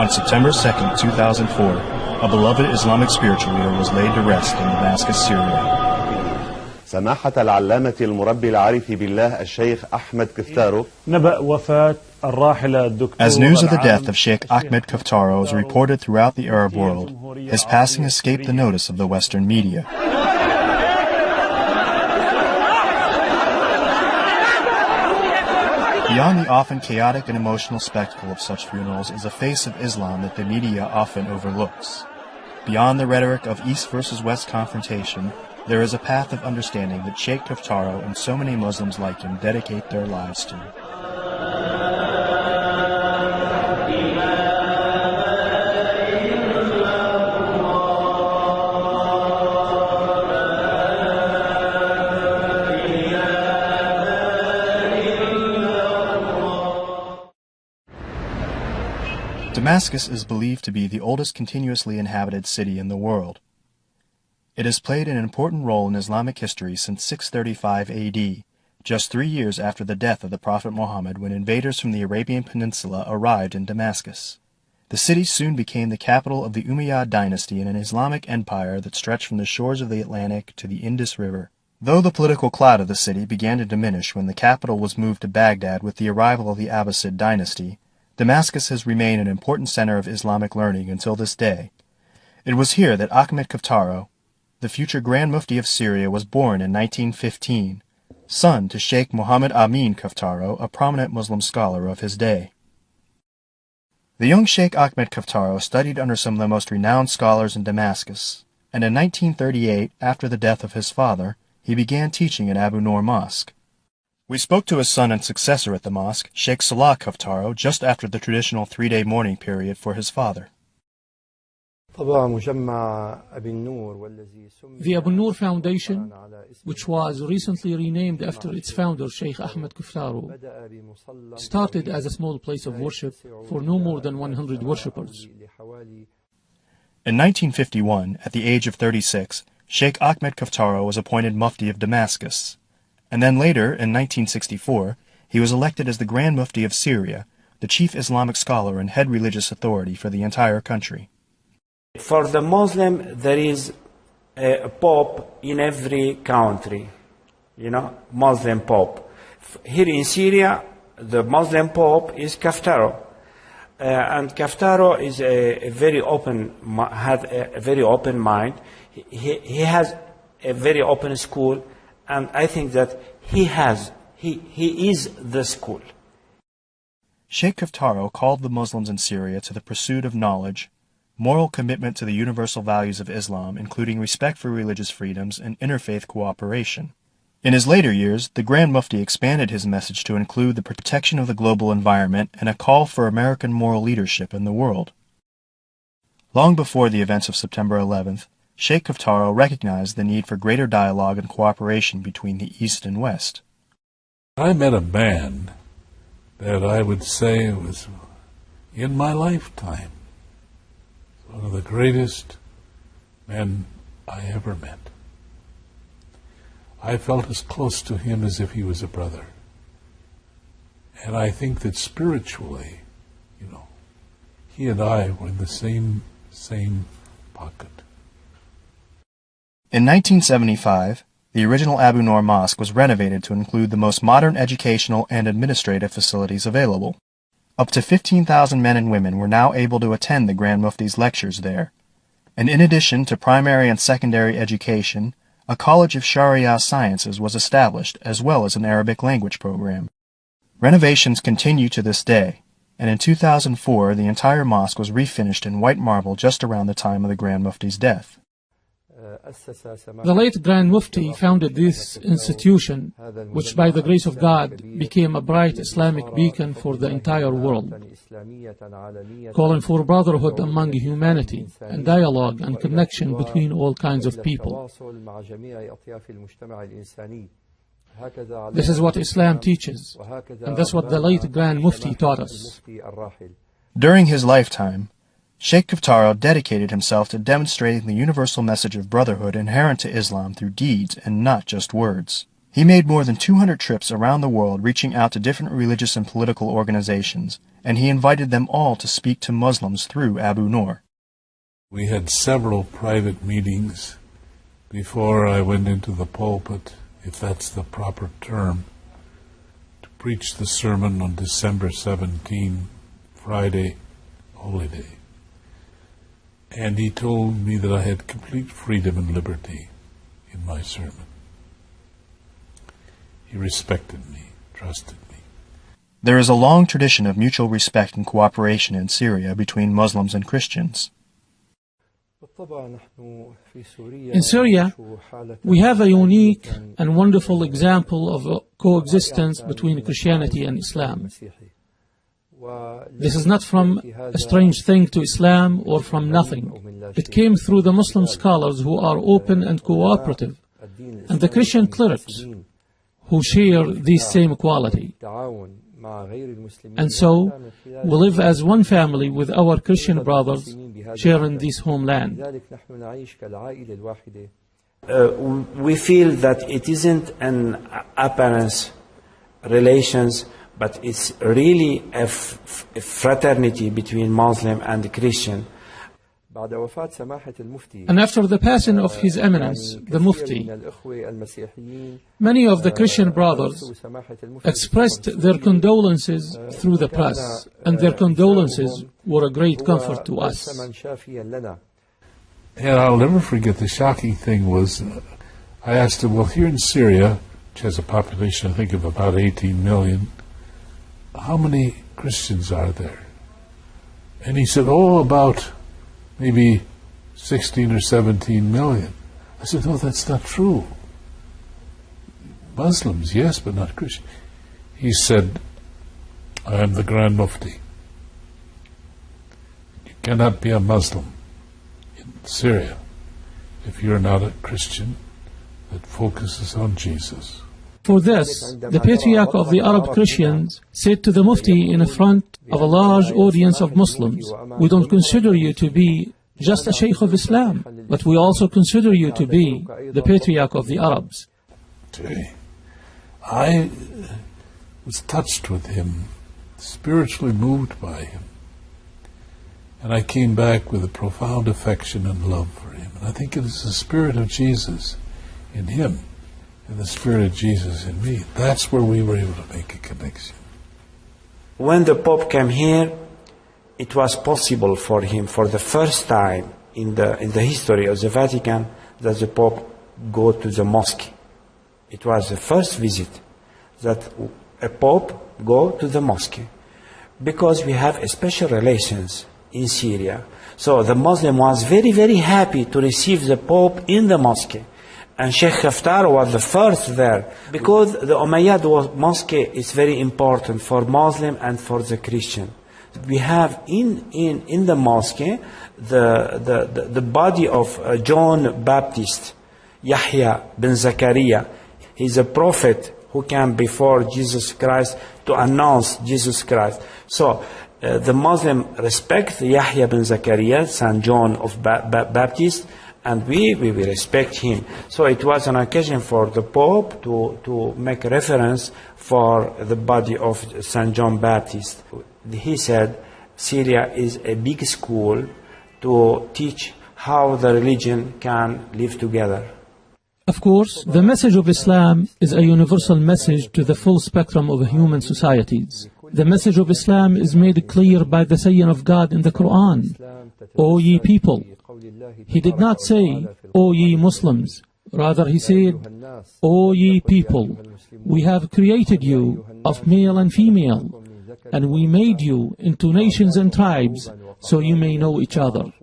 On September 2, 2004, a beloved Islamic spiritual leader was laid to rest in Damascus, Syria. سماحة العلامة المربي العارف بالله الشيخ أحمد كفتارو. نبأ وفاة الراحل الدكتور. As news of the death of Sheikh Ahmed Kفتارو is reported throughout the Arab world, his passing escaped the notice of the Western media. Beyond the often chaotic and emotional spectacle of such funerals is a face of Islam that the media often overlooks. Beyond the rhetoric of East versus West confrontation, there is a path of understanding that Sheikh Kفتارو and so many Muslims like him dedicate their lives to. Damascus is believed to be the oldest continuously inhabited city in the world. It has played an important role in Islamic history since 635 AD, just 3 years after the death of the Prophet Muhammad when invaders from the Arabian Peninsula arrived in Damascus. The city soon became the capital of the Umayyad dynasty in an Islamic empire that stretched from the shores of the Atlantic to the Indus River. Though the political clout of the city began to diminish when the capital was moved to Baghdad with the arrival of the Abbasid dynasty, Damascus has remained an important center of Islamic learning until this day. It was here that Ahmed Kفتارو, the future Grand Mufti of Syria, was born in 1915, son to Sheikh Muhammad Amin Kفتارو, a prominent Muslim scholar of his day. The young Sheikh Ahmed Kفتارو studied under some of the most renowned scholars in Damascus, and in 1938, after the death of his father, he began teaching at Abu Noor Mosque. We spoke to his son and successor at the mosque, Sheikh Salah Kفتارو, just after the traditional 3-day mourning period for his father. The Abu Noor Foundation, which was recently renamed after its founder, Sheikh Ahmed Kفتارو, started as a small place of worship for no more than 100 worshippers. In 1951, at the age of 36, Sheikh Ahmed Kفتارو was appointed Mufti of Damascus, and then later, in 1964, he was elected as the Grand Mufti of Syria, the chief Islamic scholar and head religious authority for the entire country. For the Muslim, there is a pope in every country, Muslim pope. Here in Syria, the Muslim pope is Kفتارو, and Kفتارو is a very open, had a very open mind. He has a very open school, and I think that he is the school. Sheikh Kفتارو called the Muslims in Syria to the pursuit of knowledge, moral commitment to the universal values of Islam, including respect for religious freedoms and interfaith cooperation. In his later years, the Grand Mufti expanded his message to include the protection of the global environment and a call for American moral leadership in the world. Long before the events of September 11th, Sheikh Kفتارو recognized the need for greater dialogue and cooperation between the East and West. I met a man that I would say was, in my lifetime, one of the greatest men I ever met. I felt as close to him as if he was a brother. And I think that spiritually, he and I were in the same pocket. In 1975, the original Abu Noor Mosque was renovated to include the most modern educational and administrative facilities available. Up to 15,000 men and women were now able to attend the Grand Mufti's lectures there. And in addition to primary and secondary education, a College of Sharia Sciences was established, as well as an Arabic language program. Renovations continue to this day, and in 2004 the entire mosque was refinished in white marble just around the time of the Grand Mufti's death. The late Grand Mufti founded this institution, which by the grace of God became a bright Islamic beacon for the entire world, calling for brotherhood among humanity and dialogue and connection between all kinds of people. This is what Islam teaches, and that's what the late Grand Mufti taught us. During his lifetime, Sheikh Kفتارو dedicated himself to demonstrating the universal message of brotherhood inherent to Islam through deeds and not just words. He made more than 200 trips around the world reaching out to different religious and political organizations, and he invited them all to speak to Muslims through Abu Nur. We had several private meetings before I went into the pulpit, if that's the proper term, to preach the sermon on December 17, Friday, Holy Day. And he told me that I had complete freedom and liberty in my sermon. He respected me, trusted me. There is a long tradition of mutual respect and cooperation in Syria between Muslims and Christians. In Syria, we have a unique and wonderful example of coexistence between Christianity and Islam. This is not from a strange thing to Islam or from nothing. It came through the Muslim scholars who are open and cooperative, and the Christian clerics who share this same quality. And so, we live as one family with our Christian brothers, sharing this homeland. We feel that it isn't an appearance relations, but it's really a fraternity between Muslim and Christian. And after the passing of His Eminence, the Mufti, many of the Christian brothers expressed their condolences through the press, and their condolences were a great comfort to us. And I'll never forget, the shocking thing was, I asked him, well, here in Syria, which has a population, I think, of about 18 million, how many Christians are there? And he said, oh, about maybe 16 or 17 million. I said, no, that's not true. Muslims, yes, but not Christians. He said, I am the Grand Mufti. You cannot be a Muslim in Syria if you're not a Christian that focuses on Jesus. For this, the Patriarch of the Arab Christians said to the Mufti in front of a large audience of Muslims, we don't consider you to be just a Sheikh of Islam, but we also consider you to be the Patriarch of the Arabs. I was touched with him, spiritually moved by him, and I came back with a profound affection and love for him. And I think it is the Spirit of Jesus in him and the Spirit of Jesus in me. That's where we were able to make a connection. When the Pope came here, it was possible for him, for the first time in the history of the Vatican, that the Pope go to the mosque. It was the first visit that a Pope go to the mosque, because we have special relations in Syria. So the Muslim was very, very happy to receive the Pope in the mosque. And Sheikh Kفتارو was the first there, because the Umayyad mosque is very important for Muslim and for the Christian. We have in the mosque the body of John Baptist, Yahya bin Zakaria. He's a prophet who came before Jesus Christ to announce Jesus Christ. So the Muslim respect Yahya bin Zakaria, son John of Baptist, and we respect him. So it was an occasion for the Pope to make reference for the body of St. John Baptist. He said Syria is a big school to teach how the religion can live together. Of course, the message of Islam is a universal message to the full spectrum of human societies. The message of Islam is made clear by the saying of God in the Quran, O ye people. He did not say, O ye Muslims. Rather, he said, O ye people, we have created you of male and female, and we made you into nations and tribes so you may know each other.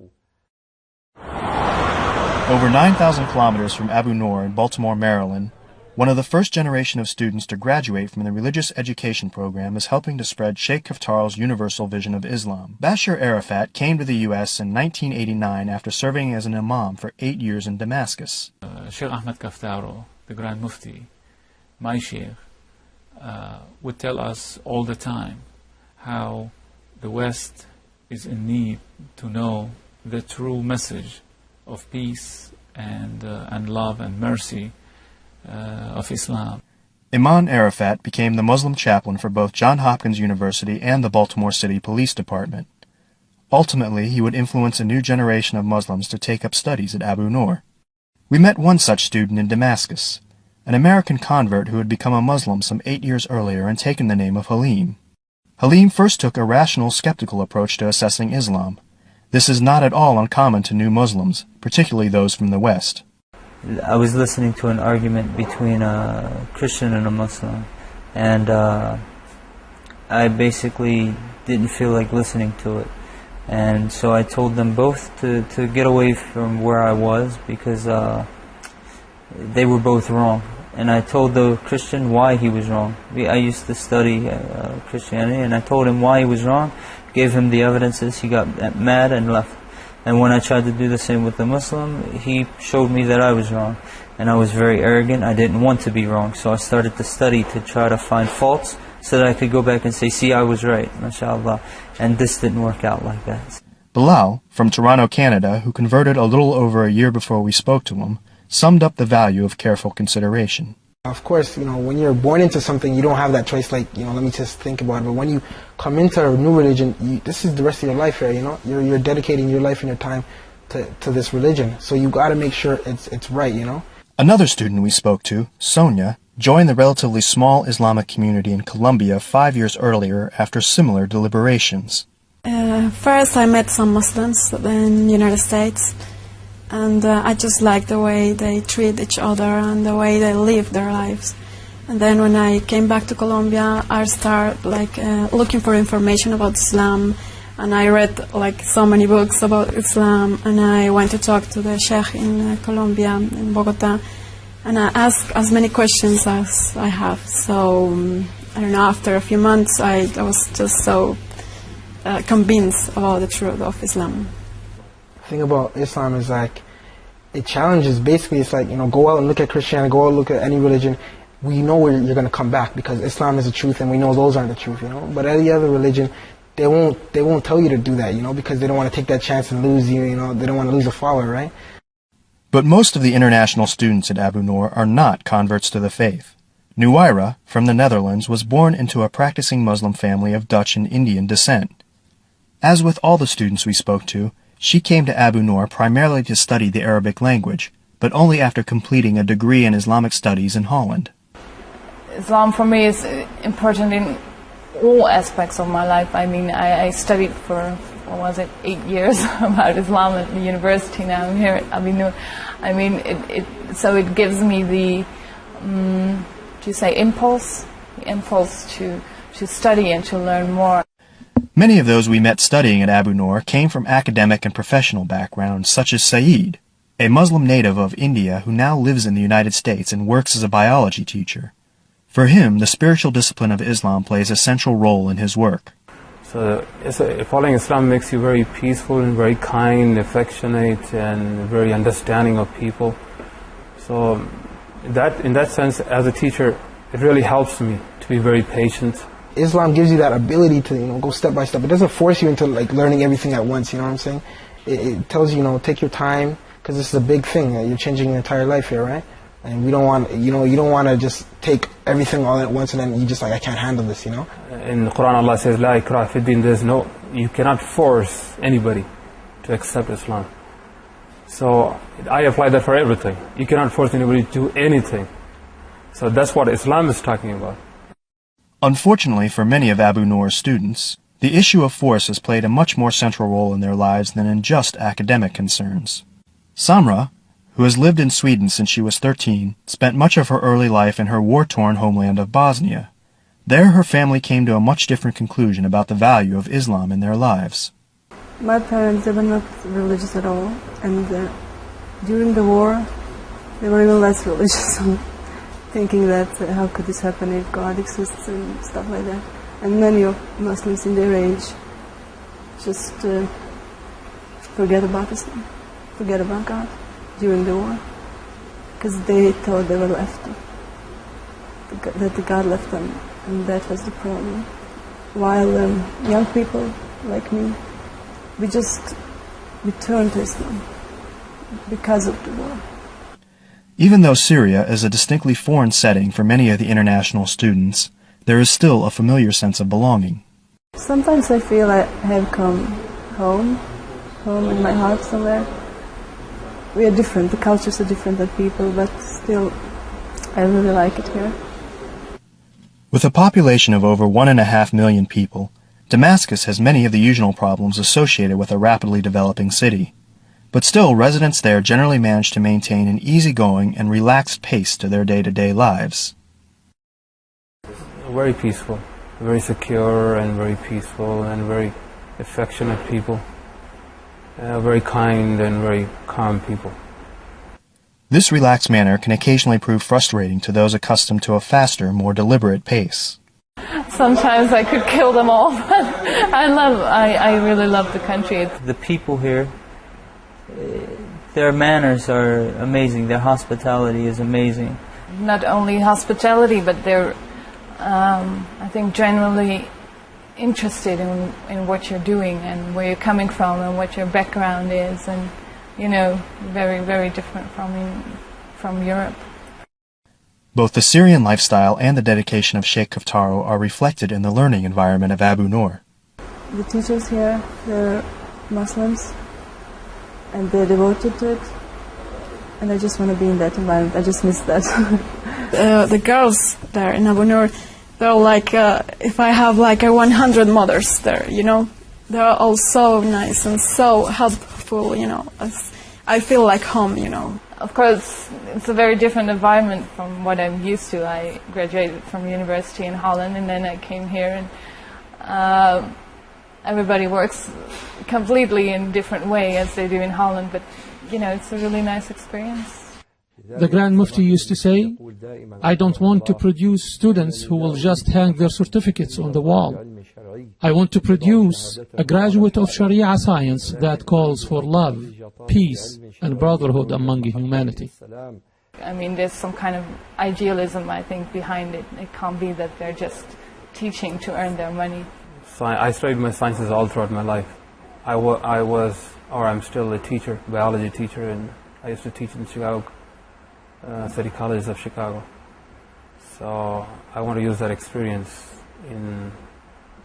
Over 9,000 kilometers from Abu Nur in Baltimore, Maryland, one of the first generation of students to graduate from the religious education program is helping to spread Sheikh Kaftaro's universal vision of Islam. Bashir Arafat came to the U.S. in 1989 after serving as an imam for 8 years in Damascus. Sheikh Ahmad Kفتارو, the Grand Mufti, my Sheikh, would tell us all the time how the West is in need to know the true message of peace and love and mercy of Islam. Imam Arafat became the Muslim chaplain for both Johns Hopkins University and the Baltimore City Police Department. Ultimately, he would influence a new generation of Muslims to take up studies at Abu Nur. We met one such student in Damascus, an American convert who had become a Muslim some 8 years earlier and taken the name of Halim. Halim first took a rational, skeptical approach to assessing Islam. This is not at all uncommon to new Muslims, particularly those from the West. I was listening to an argument between a Christian and a Muslim, and I basically didn't feel like listening to it. And so I told them both to get away from where I was, because they were both wrong. And I told the Christian why he was wrong. I used to study Christianity, and I told him why he was wrong, gave him the evidences. He got mad and left. And when I tried to do the same with the Muslim, he showed me that I was wrong. And I was very arrogant. I didn't want to be wrong. So I started to study to try to find faults so that I could go back and say, see, I was right, mashallah. And this didn't work out like that. Bilal, from Toronto, Canada, who converted a little over a year before we spoke to him, summed up the value of careful consideration. Of course, when you're born into something, you don't have that choice, like, let me just think about it. But when you come into a new religion, this is the rest of your life here, You're dedicating your life and your time to this religion. So you got to make sure it's right, Another student we spoke to, Sonia, joined the relatively small Islamic community in Colombia 5 years earlier after similar deliberations. First, I met some Muslims in the United States. And I just like the way they treat each other and the way they live their lives. And then when I came back to Colombia, I started looking for information about Islam, and I read so many books about Islam, and I went to talk to the Sheikh in Colombia, in Bogota, and I asked as many questions as I have. So I don't know, after a few months I was just so convinced about the truth of Islam. The thing about Islam is it challenges. Basically, it's go out and look at Christianity, go out and look at any religion. We know where you're going to come back, because Islam is the truth, and we know those aren't the truth, But any other religion, they won't tell you to do that, because they don't want to take that chance and lose you, They don't want to lose a follower, right? But most of the international students at Abu Nur are not converts to the faith. Nuwaira, from the Netherlands, was born into a practicing Muslim family of Dutch and Indian descent. As with all the students we spoke to, she came to Abu Nur primarily to study the Arabic language, but only after completing a degree in Islamic studies in Holland. Islam for me is important in all aspects of my life. I mean, I studied for, 8 years about Islam at the university. Now I'm here at Abu Nur. I mean, so it gives me the, impulse to study and to learn more. Many of those we met studying at Abu Nur came from academic and professional backgrounds, such as Saeed, a Muslim native of India who now lives in the United States and works as a biology teacher. For him, the spiritual discipline of Islam plays a central role in his work. So following Islam makes you very peaceful and very kind, affectionate, and very understanding of people. So in that sense, as a teacher, it really helps me to be very patient. Islam gives you that ability to go step by step. It doesn't force you into learning everything at once. You know what I'm saying? It tells you take your time, because this is a big thing. You're changing your entire life here, right? And we don't want you don't want to just take everything all at once and then you just I can't handle this. In the Quran, Allah says, "La ikraha fi din." You cannot force anybody to accept Islam. So I apply that for everything. You cannot force anybody to do anything. So that's what Islam is talking about. Unfortunately for many of Abu Nur's students, the issue of force has played a much more central role in their lives than in just academic concerns. Samra, who has lived in Sweden since she was 13, spent much of her early life in her war-torn homeland of Bosnia. There her family came to a much different conclusion about the value of Islam in their lives. My parents, they were not religious at all, and during the war, they were even less religious. Thinking that how could this happen if God exists and stuff like that. And many of Muslims in their age just forget about Islam, forget about God during the war, because they thought they were left, that the God left them, and that was the problem. While young people like me, we turned to Islam because of the war. Even though Syria is a distinctly foreign setting for many of the international students, there is still a familiar sense of belonging. Sometimes I feel I have come home in my heart somewhere. We are different, the cultures are different than people, but still I really like it here. With a population of over 1.5 million people, Damascus has many of the usual problems associated with a rapidly developing city. But still, residents there generally manage to maintain an easygoing and relaxed pace to their day-to-day lives. Very peaceful, very secure and very peaceful and very affectionate people. Very kind and very calm people. This relaxed manner can occasionally prove frustrating to those accustomed to a faster, more deliberate pace. Sometimes I could kill them all, but I really love the country. The people here, their manners are amazing, their hospitality is amazing. Not only hospitality, but they're, I think, generally interested in what you're doing and where you're coming from and what your background is, and very, very different from Europe. Both the Syrian lifestyle and the dedication of Sheikh Kفتارو are reflected in the learning environment of Abu Nur. The teachers here, they're Muslims and they're devoted to it, and I just want to be in that environment. I just miss that. The girls there in Abu Nur, they're like, if I have like 100 mothers there, they're all so nice and so helpful, I feel like home, Of course, it's a very different environment from what I'm used to. I graduated from university in Holland, and then I came here, and everybody works completely in different way as they do in Holland, but, it's a really nice experience. The Grand Mufti used to say, I don't want to produce students who will just hang their certificates on the wall. I want to produce a graduate of Sharia science that calls for love, peace, and brotherhood among humanity. I mean, there's some kind of idealism, I think, behind it. It can't be that they're just teaching to earn their money. So I studied my sciences all throughout my life. I'm still a teacher, biology teacher, and I used to teach in Chicago, City College of Chicago. So I want to use that experience in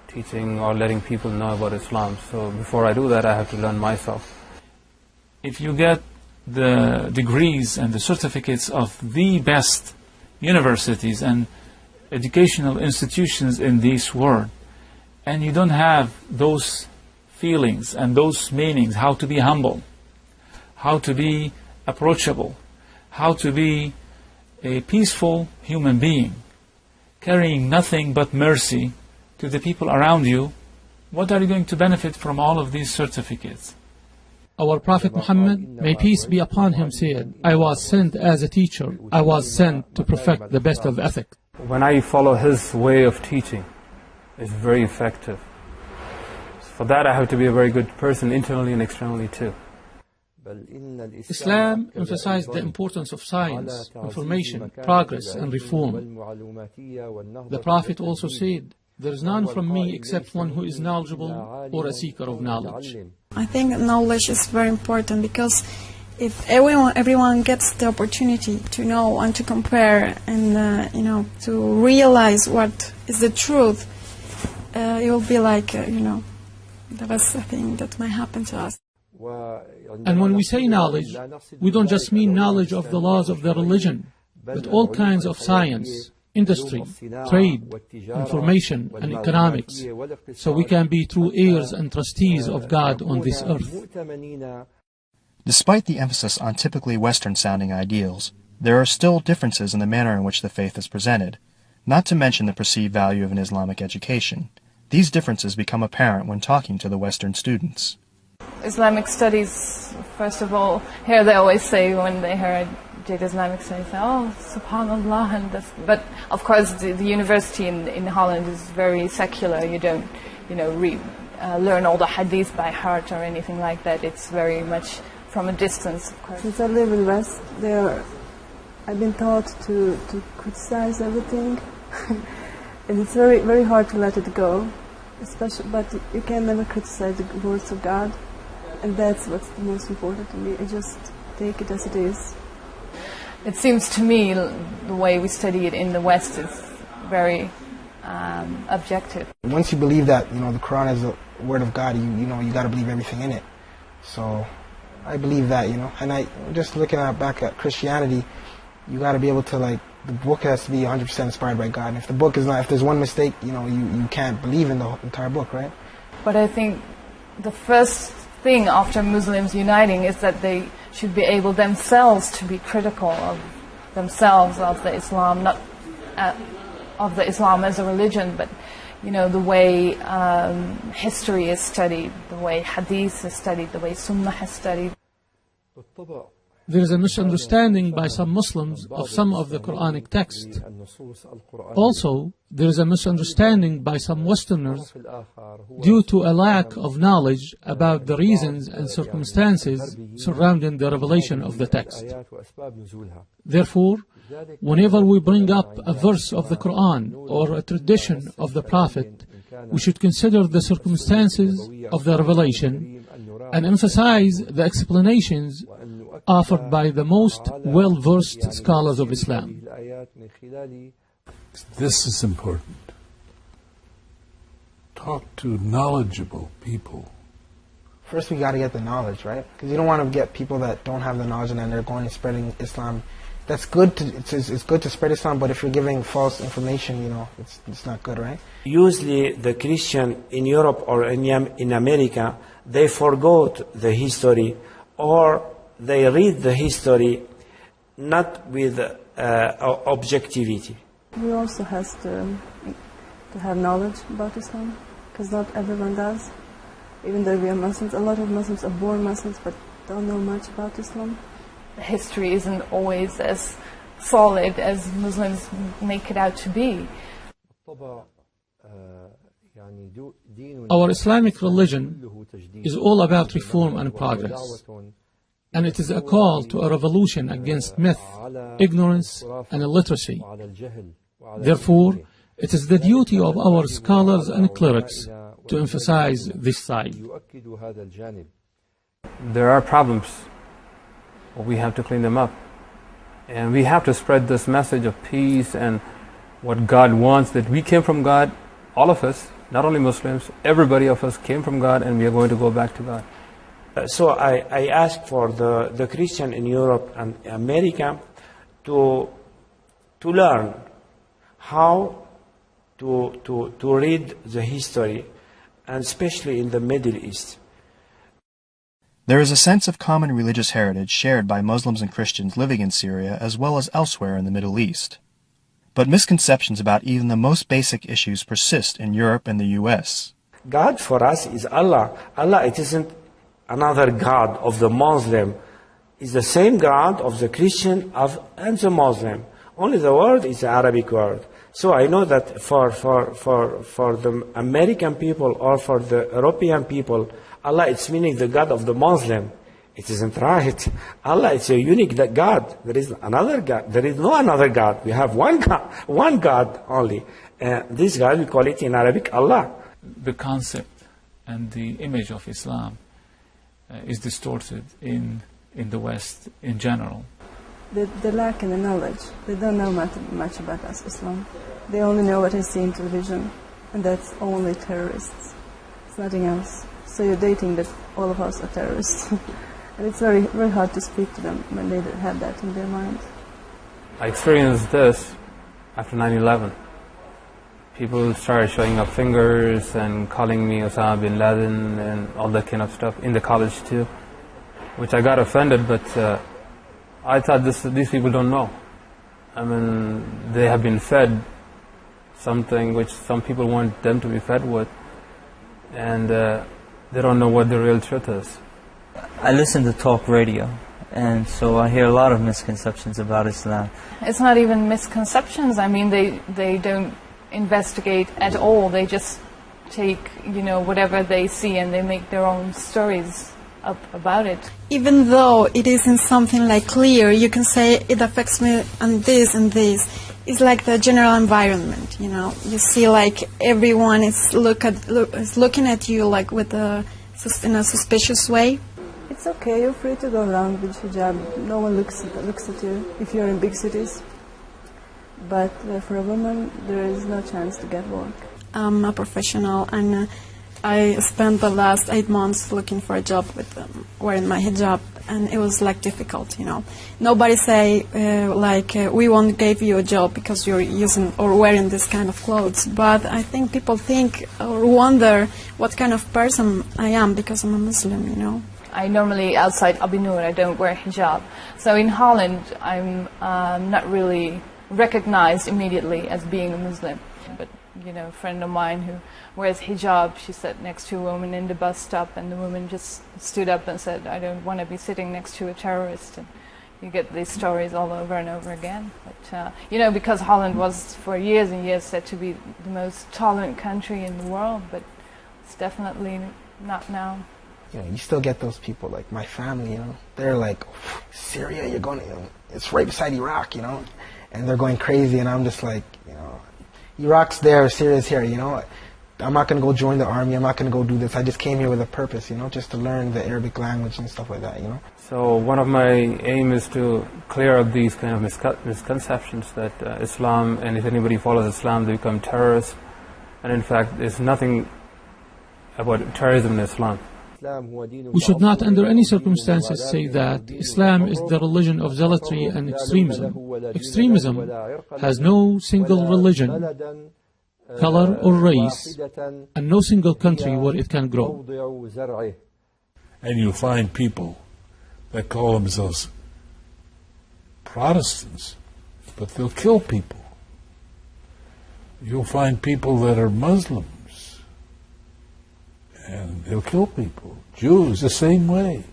teaching or letting people know about Islam. So before I do that, I have to learn myself. If you get the degrees and the certificates of the best universities and educational institutions in this world, and you don't have those feelings and those meanings, how to be humble, how to be approachable, how to be a peaceful human being, carrying nothing but mercy to the people around you, what are you going to benefit from all of these certificates? Our Prophet Muhammad, may peace be upon him, said, I was sent as a teacher. I was sent to perfect the best of ethics. When I follow his way of teaching, it's very effective. For that, I have to be a very good person, internally and externally too. Islam emphasized the importance of science, information, progress, and reform. The Prophet also said, there is none from me except one who is knowledgeable or a seeker of knowledge. I think knowledge is very important, because if everyone gets the opportunity to know and to compare and to realize what is the truth, it will be like the best thing that might happen to us. And when we say knowledge, we don't just mean knowledge of the laws of the religion, but all kinds of science, industry, trade, information, and economics, so we can be true heirs and trustees of God on this earth. Despite the emphasis on typically Western-sounding ideals, there are still differences in the manner in which the faith is presented, not to mention the perceived value of an Islamic education. These differences become apparent when talking to the Western students. Islamic studies, first of all, here they always say when they hear I did Islamic studies, oh, subhanallah, and this. But of course the university in Holland is very secular. You don't, learn all the hadith by heart or anything like that. It's very much from a distance, of course. Since I live in West, I've been taught to criticize everything, and it's very, very hard to let it go. But you can never criticize the words of God, and that's what's the most important to me. I just take it as it is. It seems to me the way we study it in the West is very objective. Once you believe that, the Quran is the word of God, you got to believe everything in it. So I believe that, and I just looking back at Christianity, you got to be able to, like, the book has to be 100% inspired by God. And if the book is not, if there's one mistake, you can't believe in the entire book, right? But I think the first thing after Muslims uniting is that they should be able themselves to be critical of themselves, of the Islam, not of the Islam as a religion, but the way history is studied, the way hadith is studied, the way sunnah is studied. There is a misunderstanding by some Muslims of some of the Quranic text. Also, there is a misunderstanding by some Westerners due to a lack of knowledge about the reasons and circumstances surrounding the revelation of the text. Therefore, whenever we bring up a verse of the Quran or a tradition of the Prophet, we should consider the circumstances of the revelation and emphasize the explanations offered by the most well-versed scholars of Islam. This is important. Talk to knowledgeable people. First we got to get the knowledge, right? Because you don't want to get people that don't have the knowledge and then they're going and spreading Islam. That's good. It's good to spread Islam, but if you're giving false information, it's not good, right? Usually the Christian in Europe or in America, they forgot the history, or they read the history not with objectivity. We also have to have knowledge about Islam, because not everyone does. Even though we are Muslims, a lot of Muslims are born Muslims but don't know much about Islam. History isn't always as solid as Muslims make it out to be. Our Islamic religion is all about reform and progress, and it is a call to a revolution against myth, ignorance, and illiteracy. Therefore, it is the duty of our scholars and clerics to emphasize this side. There are problems. We have to clean them up. And we have to spread this message of peace and what God wants, that we came from God, all of us, not only Muslims, everybody of us came from God, and we are going to go back to God. So I ask for the Christian in Europe and America to learn how to read the history, and especially in the Middle East. There is a sense of common religious heritage shared by Muslims and Christians living in Syria as well as elsewhere in the Middle East. But misconceptions about even the most basic issues persist in Europe and the U.S. God for us is Allah. Allah, it isn't another God of the Muslim. It's the same God of the Christian and the Muslim. Only the word is the Arabic word. So I know that for the American people or for the European people, Allah, it's meaning the God of the Muslim. It isn't right. Allah, it's a unique God. There is another God. There is no another God. We have one God only. This God, we call it in Arabic Allah. The concept and the image of Islam is distorted in the West in general. They lack in the knowledge. They don't know much about us, Islam. They only know what they see in television, and that's only terrorists. It's nothing else. So you're dating that all of us are terrorists. And it's very, very hard to speak to them when they have that in their mind. I experienced this after 9/11. People started showing up fingers and calling me Osama bin Laden and all that kind of stuff in the college too, which I got offended, but I thought these people don't know. I mean, they have been fed something which some people want them to be fed with, and they don't know what the real truth is. I listen to talk radio, and so I hear a lot of misconceptions about Islam. It's not even misconceptions. I mean, they don't investigate at all. They just take, whatever they see and they make their own stories up about it. Even though it isn't something like clear, you can say it affects me on this and this. It's like the general environment, You see like everyone is looking at you like in a suspicious way. It's it's okay, you're free to go around with hijab. No one looks at you if you're in big cities. But for a woman, there is no chance to get work. I'm a professional, and I spent the last 8 months looking for a job with wearing my hijab, and it was like difficult, you know. Nobody say we won't give you a job because you're using or wearing this kind of clothes. But I think people think or wonder what kind of person I am because I'm a Muslim, you know. I normally, outside Abi Noor, I don't wear hijab. So in Holland, I'm not really recognized immediately as being a Muslim. But, you know, a friend of mine who wears hijab, she sat next to a woman in the bus stop, and the woman just stood up and said, I don't want to be sitting next to a terrorist. And you get these stories all over and over again. But, you know, because Holland was for years and years said to be the most tolerant country in the world, but it's definitely not now. You know, you still get those people, like my family, you know, they're like, Syria, you're going to, you know, it's right beside Iraq, you know, and they're going crazy, and I'm just like, you know, Iraq's there, Syria's here, you know, I'm not going to go join the army, I'm not going to go do this, I just came here with a purpose, you know, just to learn the Arabic language and stuff like that, you know. So one of my aim is to clear up these kind of misconceptions that Islam, and if anybody follows Islam, they become terrorists, and in fact, there's nothing about terrorism in Islam. We should not under any circumstances say that Islam is the religion of zealotry and extremism. Extremism has no single religion, color or race, and no single country where it can grow. And you find people that call themselves Protestants, but they'll kill people. You'll find people that are Muslims, and they'll kill people. Jews, the same way.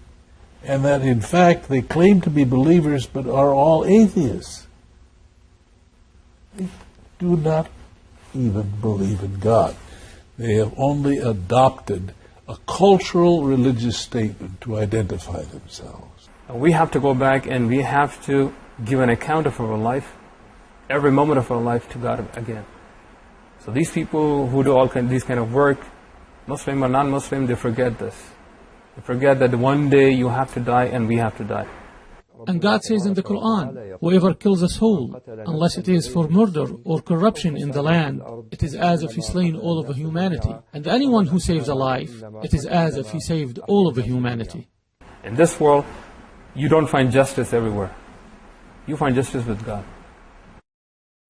And that, in fact, they claim to be believers, but are all atheists. They do not even believe in God. They have only adopted a cultural religious statement to identify themselves. We have to go back and we have to give an account of our life, every moment of our life, to God again. So these people who do these kind of work, Muslim or non-Muslim, they forget this. They forget that one day you have to die and we have to die. And God says in the Quran, whoever kills a soul, unless it is for murder or corruption in the land, it is as if he slain all of humanity. And anyone who saves a life, it is as if he saved all of humanity. In this world, you don't find justice everywhere. You find justice with God.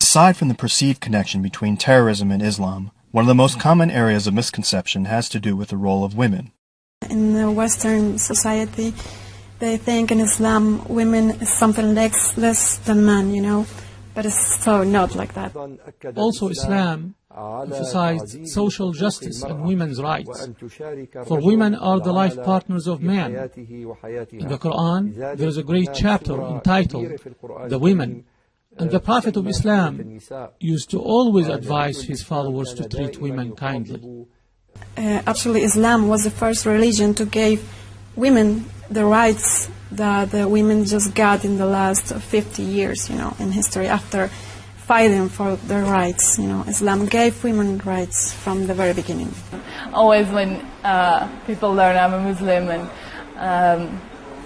Aside from the perceived connection between terrorism and Islam, one of the most common areas of misconception has to do with the role of women. In the Western society, they think in Islam women is something less than men, you know, but it's so not like that. Also, Islam emphasized social justice and women's rights. For women are the life partners of man. In the Quran, there is a great chapter entitled The Women. And the Prophet of Islam used to always advise his followers to treat women kindly. Actually, Islam was the first religion to give women the rights that the women just got in the last 50 years, you know, in history, after fighting for their rights. You know, Islam gave women rights from the very beginning. Always when people learn I'm a Muslim, and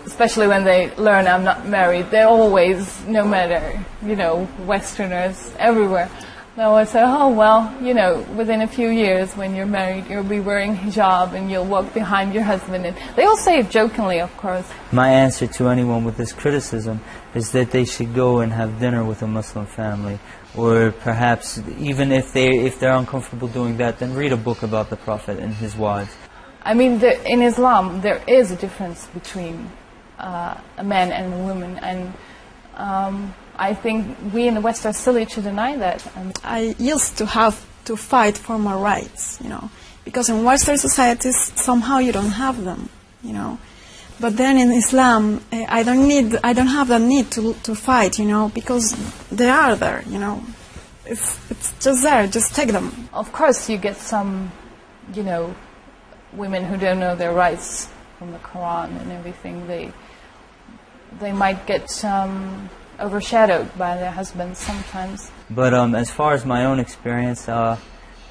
especially when they learn I'm not married, they always, no matter, you know, Westerners everywhere, they always say, oh, well, you know, within a few years when you're married, you'll be wearing hijab and you'll walk behind your husband. And they all say it jokingly, of course. My answer to anyone with this criticism is that they should go and have dinner with a Muslim family, or perhaps even if they're uncomfortable doing that, then read a book about the Prophet and his wives. I mean, in Islam, there is a difference between a man and a woman, and I think we in the West are silly to deny that. I used to have to fight for my rights, you know, because in Western societies somehow you don't have them, you know. But then in Islam, I don't have the need to fight, you know, because they are there, you know. It's just there, just take them. Of course, you get some, you know, women who don't know their rights from the Quran and everything. They might get overshadowed by their husbands sometimes. But as far as my own experience,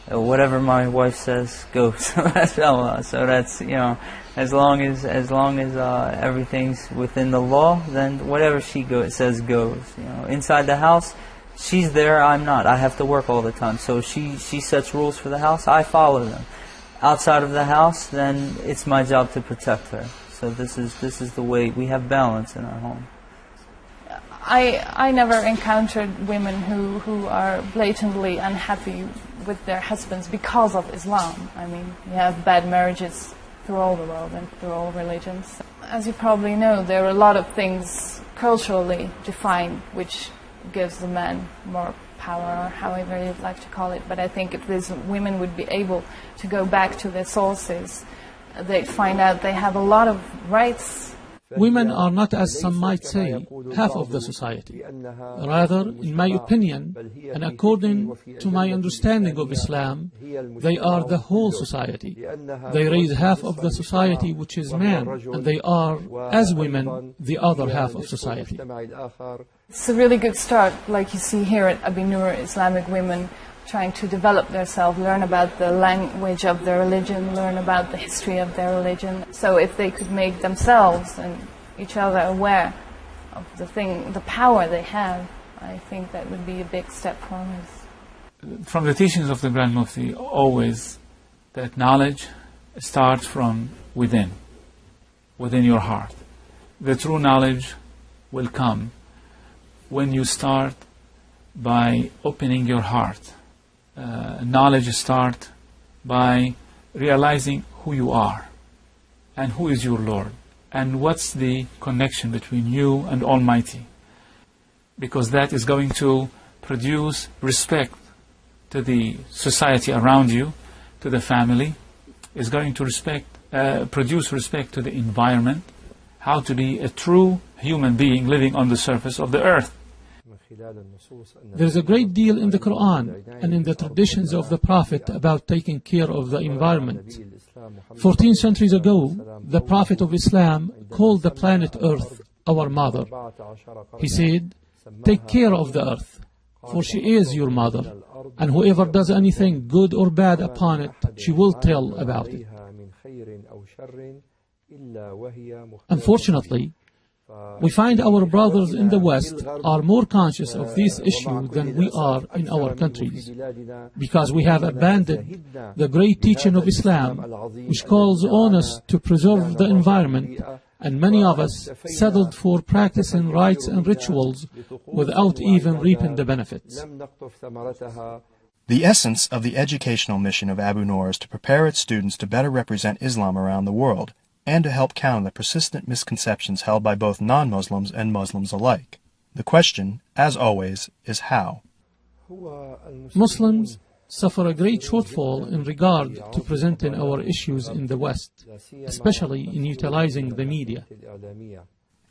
whatever my wife says goes. So that's, you know, as long as everything's within the law, then whatever she says goes. You know, inside the house, she's there, I'm not. I have to work all the time. So she sets rules for the house, I follow them. Outside of the house, then it's my job to protect her. So this is the way we have balance in our home. I never encountered women who are blatantly unhappy with their husbands because of Islam. I mean, you have bad marriages through all the world and through all religions. As you probably know, there are a lot of things culturally defined which gives the man more power, or however you'd like to call it. But I think if these women would be able to go back to their sources, they'd find out they have a lot of rights. Women are not, as some might say, half of the society. Rather, in my opinion, and according to my understanding of Islam, they are the whole society. They raise half of the society, which is man, and they are, as women, the other half of society. It's a really good start, like you see here at Abi Nur, Islamic women trying to develop themselves, learn about the language of their religion, learn about the history of their religion. So if they could make themselves and each other aware of the power they have, I think that would be a big step forward. From the teachings of the Grand Mufti, always that knowledge starts from within your heart. The true knowledge will come when you start by opening your heart. Knowledge starts by realizing who you are and who is your Lord and what's the connection between you and Almighty, because that is going to produce respect to the society around you, to the family, is going to produce respect to the environment, how to be a true human being living on the surface of the earth. There is a great deal in the Quran and in the traditions of the Prophet about taking care of the environment. 14 centuries ago, the Prophet of Islam called the planet Earth our mother. He said, "Take care of the earth, for she is your mother, and whoever does anything good or bad upon it, she will tell about it." Unfortunately, we find our brothers in the West are more conscious of this issue than we are in our countries, because we have abandoned the great teaching of Islam, which calls on us to preserve the environment, and many of us settled for practicing rites and rituals without even reaping the benefits. The essence of the educational mission of Abu Nur is to prepare its students to better represent Islam around the world, and to help counter the persistent misconceptions held by both non-Muslims and Muslims alike. The question, as always, is how. Muslims suffer a great shortfall in regard to presenting our issues in the West, especially in utilizing the media.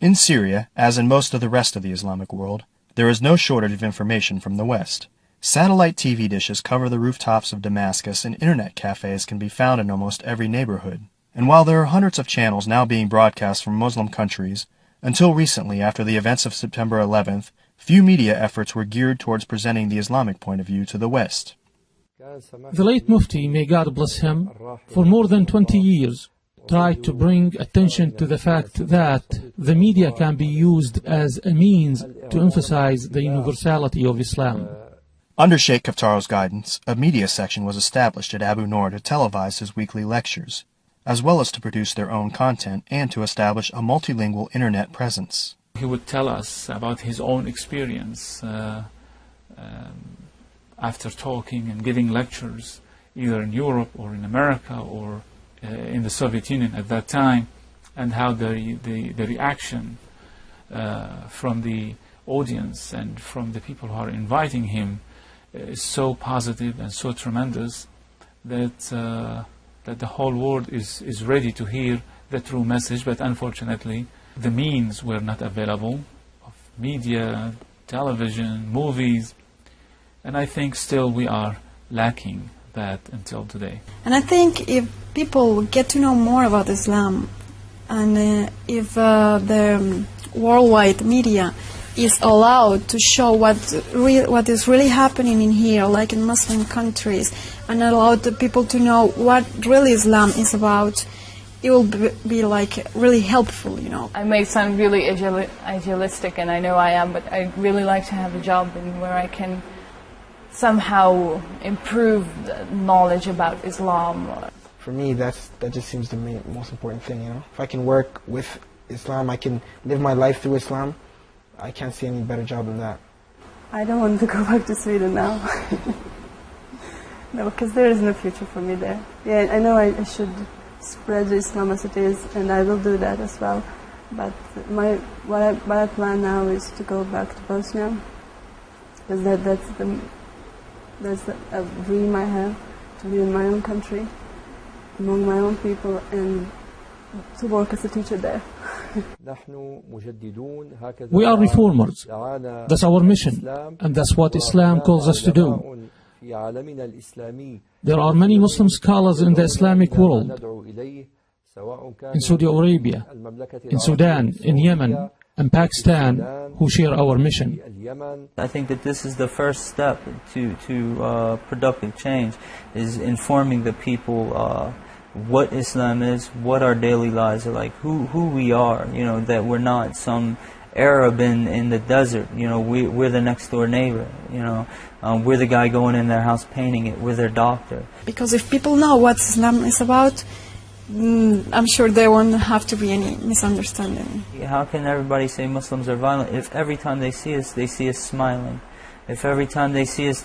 In Syria, as in most of the rest of the Islamic world, there is no shortage of information from the West. Satellite TV dishes cover the rooftops of Damascus, and internet cafes can be found in almost every neighborhood. And while there are hundreds of channels now being broadcast from Muslim countries, until recently, after the events of September 11th, few media efforts were geared towards presenting the Islamic point of view to the West. The late Mufti, may God bless him, for more than 20 years, tried to bring attention to the fact that the media can be used as a means to emphasize the universality of Islam. Under Sheikh Kaftaro's guidance, a media section was established at Abu Nur to televise his weekly lectures, as well as to produce their own content and to establish a multilingual internet presence. He would tell us about his own experience after talking and giving lectures, either in Europe or in America or in the Soviet Union at that time, and how the reaction from the audience and from the people who are inviting him is so positive and so tremendous that that the whole world is ready to hear the true message, but unfortunately the means were not available of media, television, movies, and I think still we are lacking that until today. And I think if people get to know more about Islam, and if the worldwide media is allowed to show what is really happening in here, like in Muslim countries, and allowed the people to know what really Islam is about, it will be like really helpful, you know. I may sound really idealistic, and I know I am, but I really like to have a job where I can somehow improve the knowledge about Islam. For me, that just seems the most important thing, you know. If I can work with Islam, I can live my life through Islam, I can't see any better job than that. I don't want to go back to Sweden now. No, because there is no future for me there. Yeah, I know I should spread Islam as it is, and I will do that as well. But what I plan now is to go back to Bosnia, because that's a dream I have, to be in my own country, among my own people, and to work as a teacher there. We are reformers. That's our mission, and that's what Islam calls us to do. There are many Muslim scholars in the Islamic world, in Saudi Arabia, in Sudan, in Yemen, and Pakistan, who share our mission. I think that this is the first step to productive change, is informing the people what Islam is, what our daily lives are like, who we are, you know, that we're not some Arab in the desert, you know, we're the next door neighbor, you know, we're the guy going in their house painting it, we're their doctor. Because if people know what Islam is about, I'm sure there won't have to be any misunderstanding. How can everybody say Muslims are violent if every time they see us smiling? If every time they see us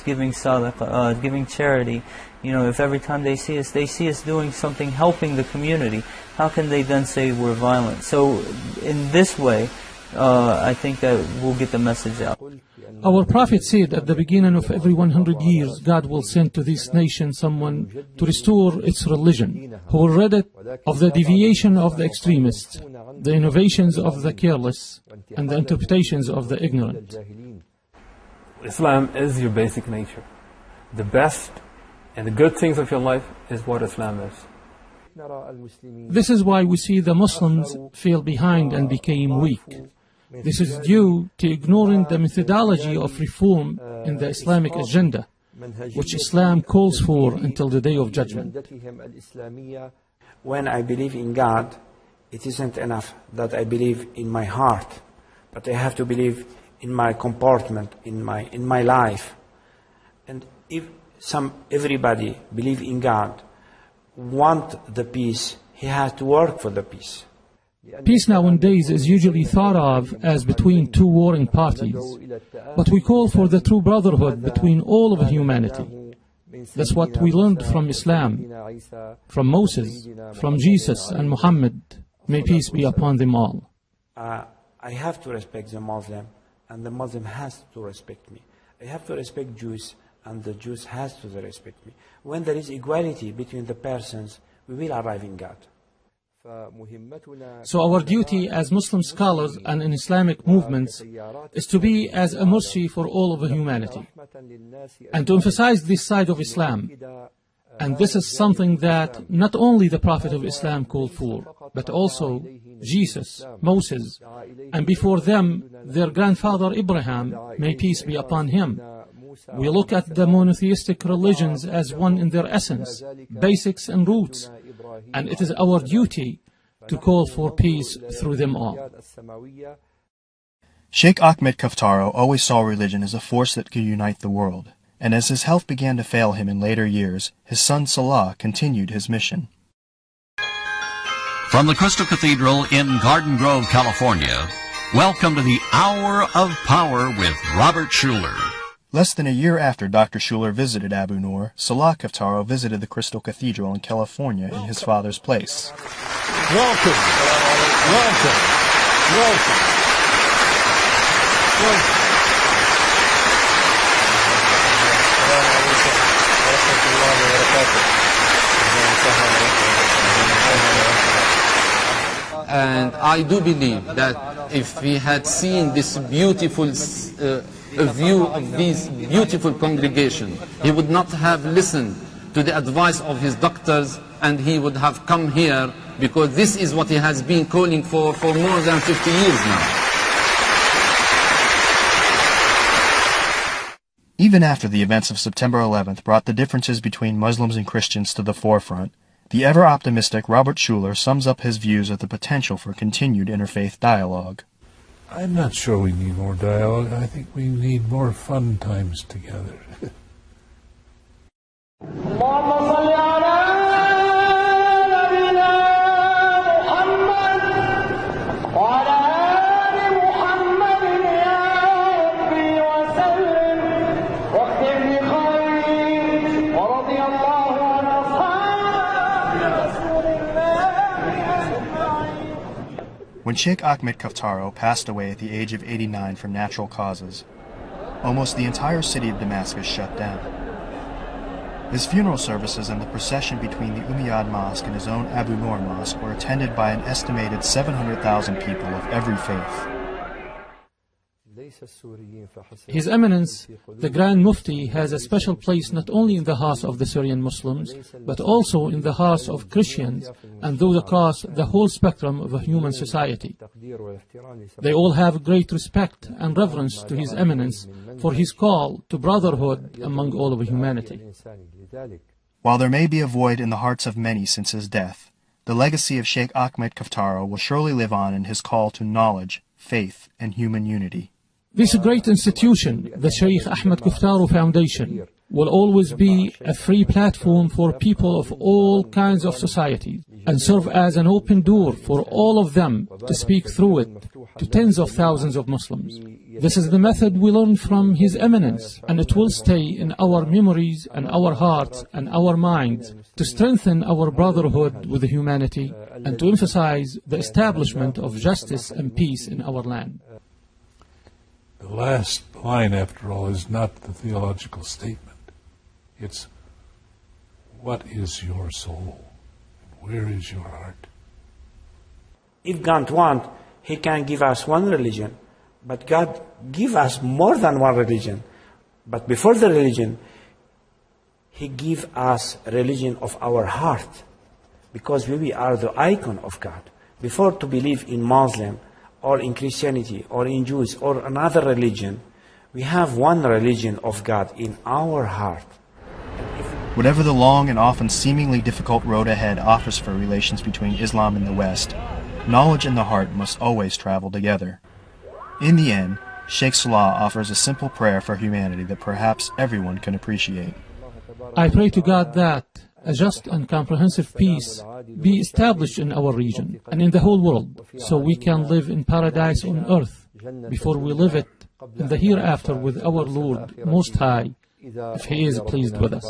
giving sadaqah, giving charity, you know, if every time they see us doing something, helping the community, how can they then say we're violent? So in this way, I think that we'll get the message out. Our Prophet said at the beginning of every 100 years, God will send to this nation someone to restore its religion, who will rid it of the deviation of the extremists, the innovations of the careless, and the interpretations of the ignorant. Islam is your basic nature. The best and the good things of your life is what Islam is. This is why we see the Muslims fell behind and became weak. This is due to ignoring the methodology of reform in the Islamic agenda, which Islam calls for until the Day of Judgment. When I believe in God, it isn't enough that I believe in my heart, but I have to believe in my comportment, in my life. And if everybody believe in God, want the peace, he has to work for the peace. Peace nowadays is usually thought of as between two warring parties, but we call for the true brotherhood between all of humanity. That's what we learned from Islam, from Moses, from Jesus and Muhammad. May peace be upon them all. I have to respect the Muslim, and the Muslim has to respect me. I have to respect Jews, and the Jews has to respect me. When there is equality between the persons, we will arrive in God. So our duty as Muslim scholars and in Islamic movements is to be as a mercy for all of humanity, and to emphasize this side of Islam. And this is something that not only the Prophet of Islam called for, but also Jesus, Moses, and before them, their grandfather Abraham, may peace be upon him. We look at the monotheistic religions as one in their essence, basics and roots, and it is our duty to call for peace through them all. Sheikh Ahmed Kفتارو always saw religion as a force that could unite the world, and as his health began to fail him in later years, his son Salah continued his mission. From the Crystal Cathedral in Garden Grove, California, welcome to the Hour of Power with Robert Schuller. Less than a year after Dr. Schuller visited Abu Nur, Salah Kفتارو visited the Crystal Cathedral in California in his father's place. Welcome. Welcome. Welcome. Welcome. And I do believe that if we had seen this beautiful view of this beautiful congregation, he would not have listened to the advice of his doctors, and he would have come here, because this is what he has been calling for more than 50 years now. Even after the events of September 11th brought the differences between Muslims and Christians to the forefront, the ever-optimistic Robert Schuller sums up his views of the potential for continued interfaith dialogue. I'm not sure we need more dialogue. I think we need more fun times together. When Sheikh Ahmed Kفتارو passed away at the age of 89 from natural causes, almost the entire city of Damascus shut down. His funeral services and the procession between the Umayyad Mosque and his own Abu Nur Mosque were attended by an estimated 700,000 people of every faith. His Eminence, the Grand Mufti, has a special place not only in the hearts of the Syrian Muslims, but also in the hearts of Christians and those across the whole spectrum of a human society. They all have great respect and reverence to His Eminence for his call to brotherhood among all of humanity. While there may be a void in the hearts of many since his death, the legacy of Sheikh Ahmed Kفتارو will surely live on in his call to knowledge, faith, and human unity. This great institution, the Sheikh Ahmed Kفتارو Foundation, will always be a free platform for people of all kinds of societies and serve as an open door for all of them to speak through it to tens of thousands of Muslims. This is the method we learned from His Eminence, and it will stay in our memories and our hearts and our minds to strengthen our brotherhood with humanity and to emphasize the establishment of justice and peace in our land. The last line, after all, is not the theological statement. It's, what is your soul? Where is your heart? If God wants, He can give us one religion, but God give us more than one religion. But before the religion, He give us a religion of our heart, because we are the icon of God. Before to believe in Muslim, or in Christianity, or in Jews, or another religion, we have one religion of God in our heart. Whatever the long and often seemingly difficult road ahead offers for relations between Islam and the West, knowledge and the heart must always travel together. In the end, Sheikh Salah offers a simple prayer for humanity that perhaps everyone can appreciate. I pray to God that a just and comprehensive peace be established in our region and in the whole world, so we can live in paradise on earth before we live it in the hereafter with our Lord Most High, if He is pleased with us.